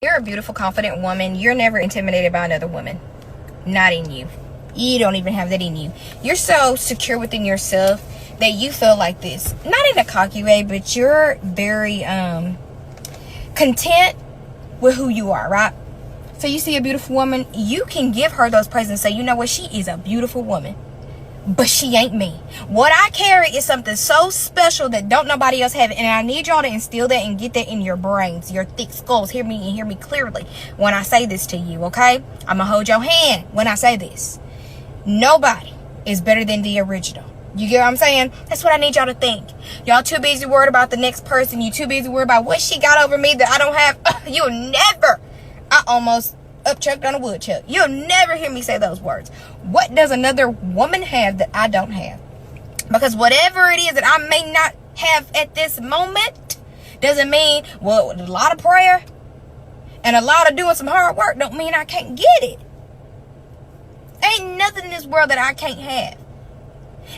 You're a beautiful, confident woman. You're never intimidated by another woman. Not in you. You don't even have that in you. You're so secure within yourself that you feel like this. Not in a cocky way, but you're very content with who you are, right? So you see a beautiful woman, you can give her those praises and say, you know what, she is a beautiful woman, but she ain't me. What I carry is something so special that don't nobody else have it. And I need y'all to instill that and get that in your brains, your thick skulls. Hear me and hear me clearly when I say this to you, okay? I'm gonna hold your hand when I say this. Nobody is better than the original. You get what I'm saying? That's what I need y'all to think. Y'all too busy worried about the next person. You too busy worried about what she got over me that I don't have. You'll never. I almost upchucked on a woodchuck. You'll never hear me say those words. What does another woman have that I don't have? Because whatever it is that I may not have at this moment doesn't mean, well, a lot of prayer and a lot of doing some hard work don't mean I can't get it. Ain't nothing in this world that I can't have.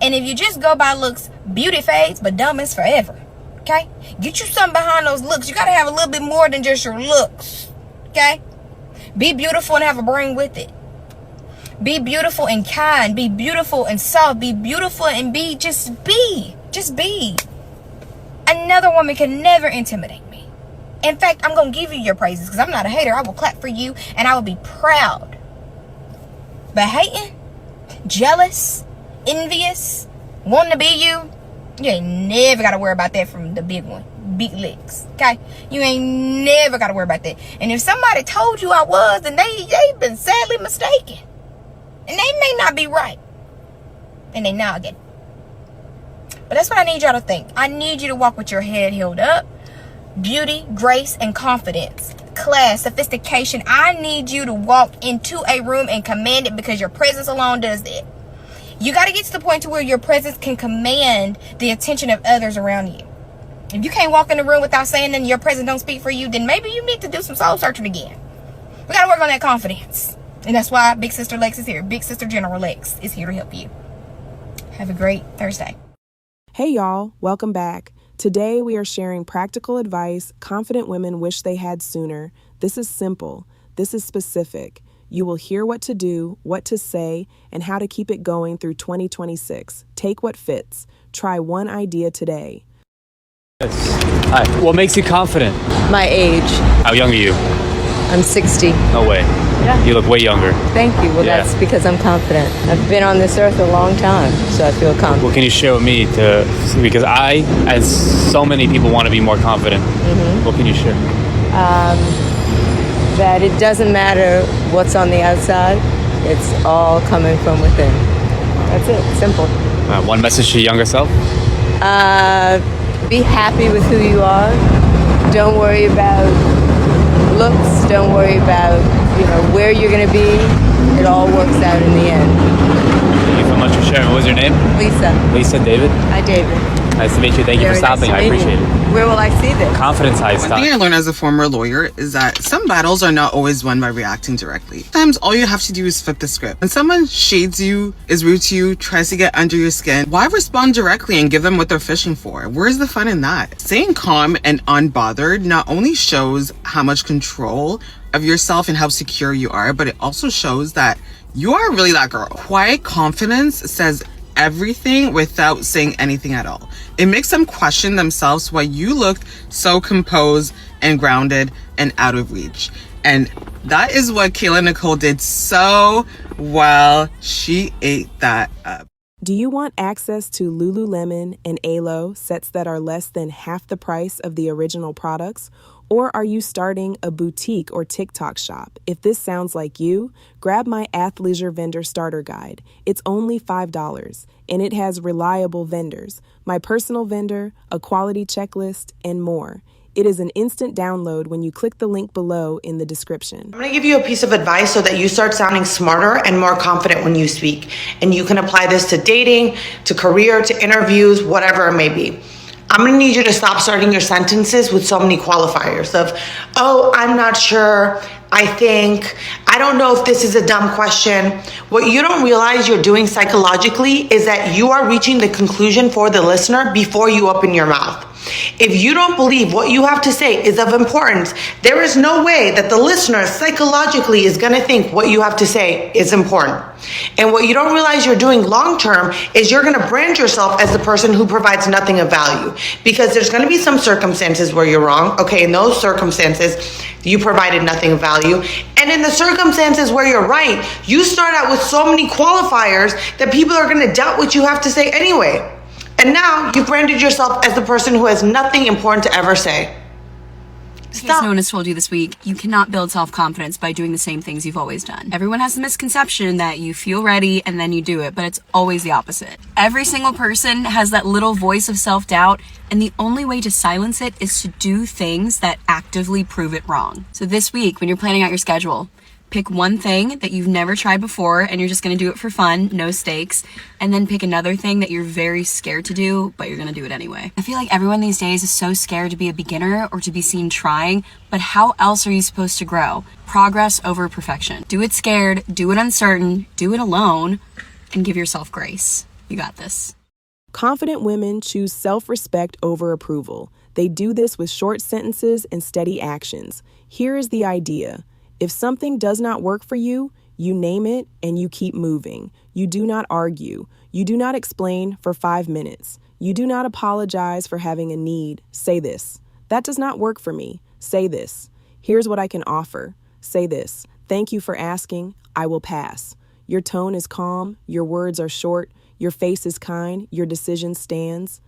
And if you just go by looks, beauty fades, but dumb is forever. Okay? Get you something behind those looks. You got to have a little bit more than just your looks. Okay? Be beautiful and have a brain with it. Be beautiful and kind. Be beautiful and soft. Be beautiful and just be. Just be. Another woman can never intimidate me. In fact, I'm going to give you your praises because I'm not a hater. I will clap for you and I will be proud. But hating, jealous, envious, wanting to be you, you ain't never got to worry about that from the big one. Big licks, okay? You ain't never got to worry about that. And if somebody told you I was, then they've been sadly mistaken. And they may not be right. And they noggin. But that's what I need y'all to think. I need you to walk with your head held up. Beauty, grace, and confidence. Class, sophistication. I need you to walk into a room and command it because your presence alone does that. You got to get to the point to where your presence can command the attention of others around you. If you can't walk in the room without saying that your presence don't speak for you, then maybe you need to do some soul searching again. We got to work on that confidence. And that's why Big Sister Lex is here. Big Sister General Lex is here to help you. Have a great Thursday. Hey y'all, welcome back. Today we are sharing practical advice confident women wish they had sooner. This is simple. This is specific. You will hear what to do, what to say, and how to keep it going through 2026. Take what fits. Try one idea today. Yes. Hi. What makes you confident? My age. How young are you? I'm 60. No way. Yeah. You look way younger. Thank you. Well, Yeah. that's because I'm confident. I've been on this earth a long time, so I feel confident. What can you share with me because I, as so many people, want to be more confident. Mm-hmm. What can you share? That it doesn't matter what's on the outside. It's all coming from within. That's it. Simple. One message to your younger self? Be happy with who you are. Don't worry about looks. Don't worry about where you're going to be. It all works out in the end. Thank you so much for sharing. What was your name? Lisa. Lisa, David? Hi, David. Nice to meet you. Thank you for stopping. I appreciate it. Where will I see this? Confidence high One stop. thing I learned as a former lawyer is that some battles are not always won by reacting directly. Sometimes all you have to do is flip the script. When someone shades you, is rude to you, tries to get under your skin, why respond directly and give them what they're fishing for? Where's the fun in that? Staying calm and unbothered not only shows how much control of yourself and how secure you are, but it also shows that you are really that girl. Quiet confidence says everything without saying anything at all. It makes them question themselves why you looked so composed and grounded and out of reach. And that is what Kayla Nicole did so well. She ate that up. Do you want access to Lululemon and Alo sets that are less than half the price of the original products? Or are you starting a boutique or TikTok shop? If this sounds like you, grab my athleisure vendor starter guide. It's only $5, and it has reliable vendors, my personal vendor, a quality checklist, and more. It is an instant download when you click the link below in the description. I'm going to give you a piece of advice so that you start sounding smarter and more confident when you speak. And you can apply this to dating, to career, to interviews, whatever it may be. I'm going to need you to stop starting your sentences with so many qualifiers of, oh, I'm not sure, I think, I don't know if this is a dumb question. What you don't realize you're doing psychologically is that you are reaching the conclusion for the listener before you open your mouth. If you don't believe what you have to say is of importance, there is no way that the listener psychologically is going to think what you have to say is important. And what you don't realize you're doing long-term is you're going to brand yourself as the person who provides nothing of value, because there's going to be some circumstances where you're wrong. Okay, in those circumstances, you provided nothing of value. And in the circumstances where you're right, you start out with so many qualifiers that people are going to doubt what you have to say anyway. And now you've branded yourself as the person who has nothing important to ever say. In case no one has told you this week, you cannot build self-confidence by doing the same things you've always done. Everyone has the misconception that you feel ready and then you do it, but it's always the opposite. Every single person has that little voice of self-doubt, and the only way to silence it is to do things that actively prove it wrong. So this week, when you're planning out your schedule, pick one thing that you've never tried before and you're just going to do it for fun, no stakes, and then pick another thing that you're very scared to do, but you're going to do it anyway. I feel like everyone these days is so scared to be a beginner or to be seen trying, but how else are you supposed to grow? Progress over perfection. Do it scared, do it uncertain, do it alone, and give yourself grace. You got this. Confident women choose self-respect over approval. They do this with short sentences and steady actions. Here is the idea. If something does not work for you, you name it and you keep moving. You do not argue. You do not explain for 5 minutes. You do not apologize for having a need. Say this. That does not work for me. Say this. Here's what I can offer. Say this. Thank you for asking. I will pass. Your tone is calm. Your words are short. Your face is kind. Your decision stands.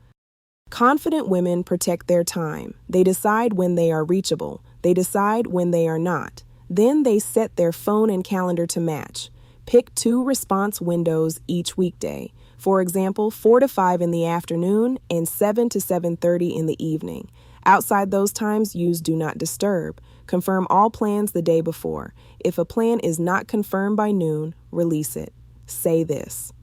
Confident women protect their time. They decide when they are reachable. They decide when they are not. Then they set their phone and calendar to match. Pick 2 response windows each weekday. For example, 4 to 5 in the afternoon and 7 to 7:30 in the evening. Outside those times, use Do Not Disturb. Confirm all plans the day before. If a plan is not confirmed by noon, release it. Say this.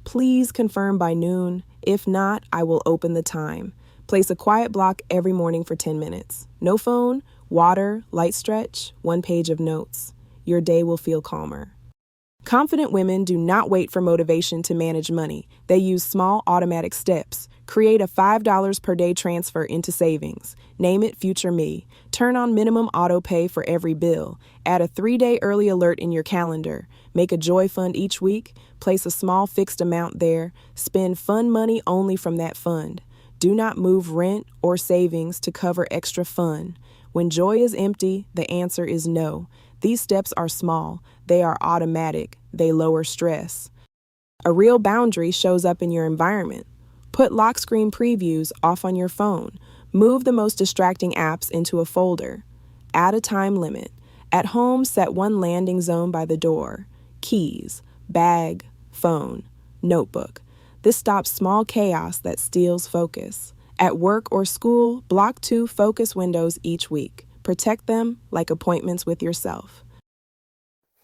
Please confirm by noon. If not, I will open the time. Place a quiet block every morning for 10 minutes. No phone, water, light stretch, 1 page of notes. Your day will feel calmer. Confident women do not wait for motivation to manage money. They use small automatic steps. Create a $5 per day transfer into savings. Name it Future Me. Turn on minimum auto pay for every bill. Add a 3-day early alert in your calendar. Make a joy fund each week. Place a small fixed amount there. Spend fun money only from that fund. Do not move rent or savings to cover extra fun. When joy is empty, the answer is no. These steps are small. They are automatic. They lower stress. A real boundary shows up in your environment. Put lock screen previews off on your phone. Move the most distracting apps into a folder. Add a time limit. At home, set 1 landing zone by the door. Keys, bag, phone, notebook. This stops small chaos that steals focus. At work or school, block 2 focus windows each week. Protect them like appointments with yourself.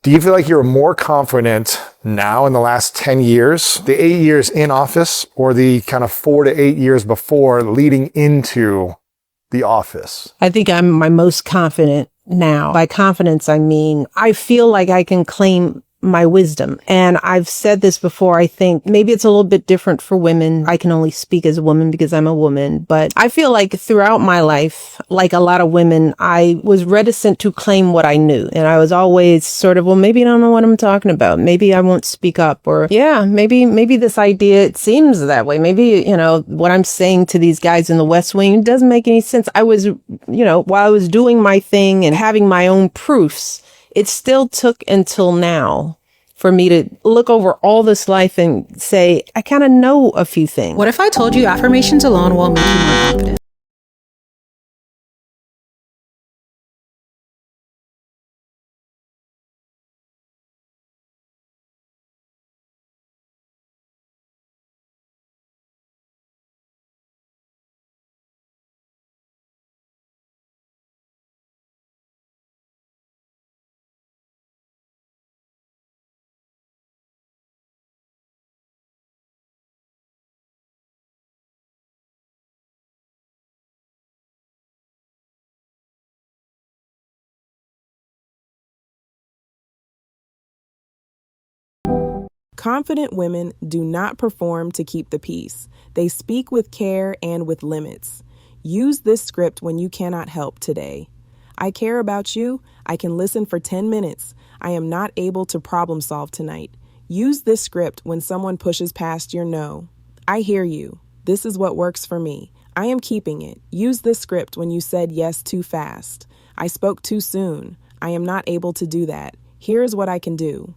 Do you feel like you're more confident now in the last 10 years, the 8 years in office, or the kind of 4 to 8 years before leading into the office? I think I'm my most confident now. By confidence, I mean, I feel like I can claim my wisdom. And I've said this before, I think maybe it's a little bit different for women. I can only speak as a woman because I'm a woman, but I feel like throughout my life, like a lot of women, I was reticent to claim what I knew. And I was always sort of, well, maybe I don't know what I'm talking about. Maybe I won't speak up, or yeah, maybe this idea, it seems that way. Maybe, what I'm saying to these guys in the West Wing doesn't make any sense. I was, while I was doing my thing and having my own proofs, it still took until now for me to look over all this life and say, I kind of know a few things. What if I told you affirmations alone won't make you more confident? Confident women do not perform to keep the peace. They speak with care and with limits. Use this script when you cannot help today. I care about you. I can listen for 10 minutes. I am not able to problem solve tonight. Use this script when someone pushes past your no. I hear you. This is what works for me. I am keeping it. Use this script when you said yes too fast. I spoke too soon. I am not able to do that. Here's what I can do.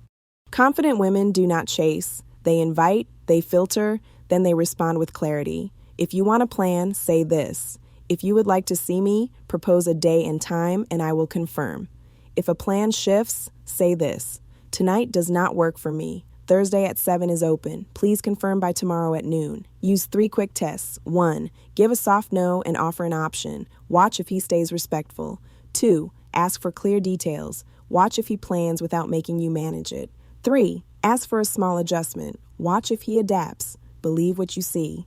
Confident women do not chase. They invite, they filter, then they respond with clarity. If you want a plan, say this. If you would like to see me, propose a day and time, and I will confirm. If a plan shifts, say this. Tonight does not work for me. Thursday at 7 is open. Please confirm by tomorrow at noon. Use 3 quick tests. 1. Give a soft no and offer an option. Watch if he stays respectful. 2. Ask for clear details. Watch if he plans without making you manage it. 3. Ask for a small adjustment. Watch if he adapts. Believe what you see.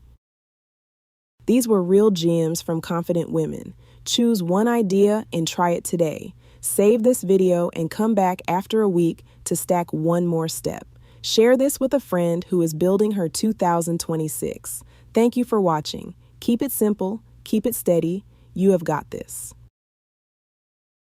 These were real gems from confident women. Choose one idea and try it today. Save this video and come back after a week to stack one more step. Share this with a friend who is building her 2026. Thank you for watching. Keep it simple, keep it steady. You have got this.